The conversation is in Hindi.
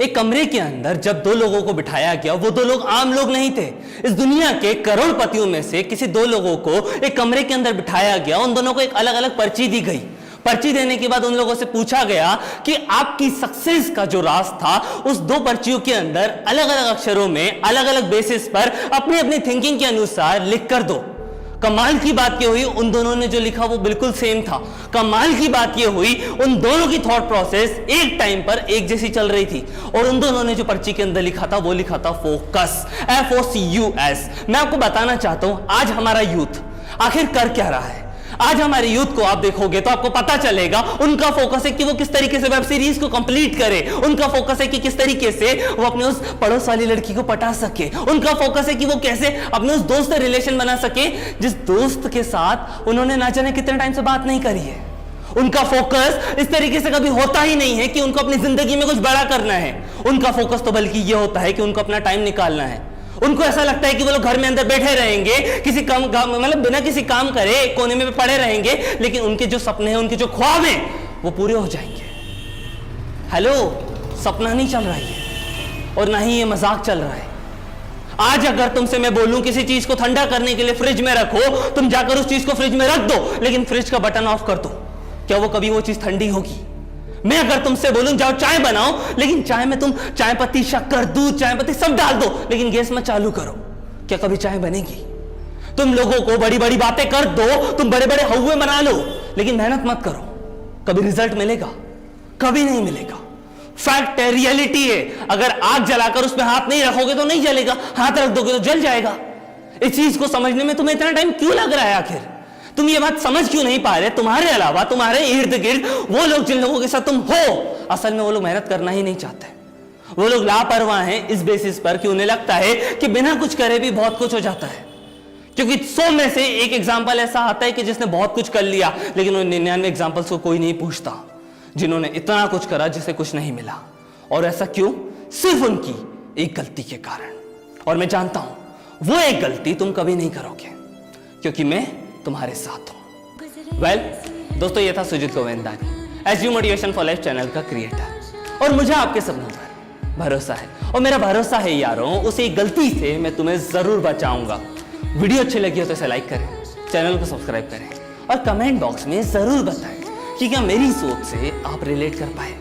एक कमरे के अंदर जब दो लोगों को बिठाया गया, वो दो लोग आम लोग नहीं थे। इस दुनिया के करोड़पतियों में से किसी दो लोगों को एक कमरे के अंदर बिठाया गया। उन दोनों को एक अलग अलग पर्ची दी गई। पर्ची देने के बाद उन लोगों से पूछा गया कि आपकी सक्सेस का जो राज था, उस दो पर्चियों के अंदर अलग अलग अक्षरों में अलग अलग बेसिस पर अपनी अपनी थिंकिंग के अनुसार लिख कर दो। कमाल की बात यह हुई, उन दोनों ने जो लिखा वो बिल्कुल सेम था। कमाल की बात यह हुई, उन दोनों की थॉट प्रोसेस एक टाइम पर एक जैसी चल रही थी। और उन दोनों ने जो पर्ची के अंदर लिखा था वो लिखा था फोकस, FOCUS। मैं आपको बताना चाहता हूं आज हमारा यूथ आखिर कर क्या रहा है। आज हमारे यूथ को आप देखोगे तो आपको पता चलेगा उनका फोकस है कि वो किस तरीके से वेब सीरीज को कंप्लीट करे। उनका फोकस है कि किस तरीके से वो अपने उस पड़ोस वाली लड़की को पटा सके। उनका फोकस है कि वो कैसे अपने उस दोस्त से रिलेशन बना सके जिस दोस्त के साथ उन्होंने ना जाने कितने टाइम से बात नहीं करी है। उनका फोकस इस तरीके से कभी होता ही नहीं है कि उनको अपनी जिंदगी में कुछ बड़ा करना है। उनका फोकस तो बल्कि यह होता है कि उनको अपना टाइम निकालना है। उनको ऐसा लगता है कि वो लोग घर में अंदर बैठे रहेंगे, किसी काम मतलब बिना किसी काम करे कोने में पड़े रहेंगे, लेकिन उनके जो सपने हैं, उनके जो ख्वाब हैं, वो पूरे हो जाएंगे। हेलो, सपना नहीं चल रहा है और ना ही ये मजाक चल रहा है। आज अगर तुमसे मैं बोलूं किसी चीज को ठंडा करने के लिए फ्रिज में रखो, तुम जाकर उस चीज को फ्रिज में रख दो, लेकिन फ्रिज का बटन ऑफ कर दो, क्या वो कभी वो चीज ठंडी होगी? मैं अगर तुमसे बोलूं जाओ चाय बनाओ, लेकिन चाय में तुम चाय पत्ती, शक्कर, दूध, चाय पत्ती सब डाल दो, लेकिन गैस में चालू करो, क्या कभी चाय बनेगी? तुम लोगों को बड़ी बड़ी बातें कर दो, तुम बड़े बड़े हौवे बना लो, लेकिन मेहनत मत करो, कभी रिजल्ट मिलेगा? कभी नहीं मिलेगा। फैक्ट है, रियलिटी है। अगर आग जलाकर उसमें हाथ नहीं रखोगे तो नहीं जलेगा, हाथ रख दोगे तो जल जाएगा। इस चीज को समझने में तुम्हें इतना टाइम क्यों लग रहा है? आखिर तुम ये बात समझ क्यों नहीं पा रहे? तुम्हारे अलावा तुम्हारे इर्द गिर्द वो लोग जिन लोगों के साथ तुम हो, असल में वो लोग मेहनत करना ही नहीं चाहते। वो लोग लापरवाह हैं इस बेसिस पर कि उन्हें लगता है कि बिना कुछ करे भी बहुत कुछ हो जाता है। क्योंकि 100 में से एक एग्जाम्पल ऐसा आता है कि जिसने बहुत कुछ कर लिया, लेकिन उन 99 एग्जाम्पल्स को कोई नहीं पूछता जिन्होंने इतना कुछ करा जिसे कुछ नहीं मिला। और ऐसा क्यों? सिर्फ उनकी एक गलती के कारण। और मैं जानता हूं वो एक गलती तुम कभी नहीं करोगे, क्योंकि मैं तुम्हारे साथ हूं। वेल दोस्तों, ये था Sujeet Govindani, SU motivation for life channel का क्रिएटर। और मुझे आपके सपनों पर भरोसा है, और मेरा भरोसा है यारों, उसी गलती से मैं तुम्हें जरूर बचाऊंगा। वीडियो अच्छी लगी हो तो इसे लाइक करें, चैनल को सब्सक्राइब करें और कमेंट बॉक्स में जरूर बताएं कि क्या मेरी सोच से आप रिलेट कर पाए।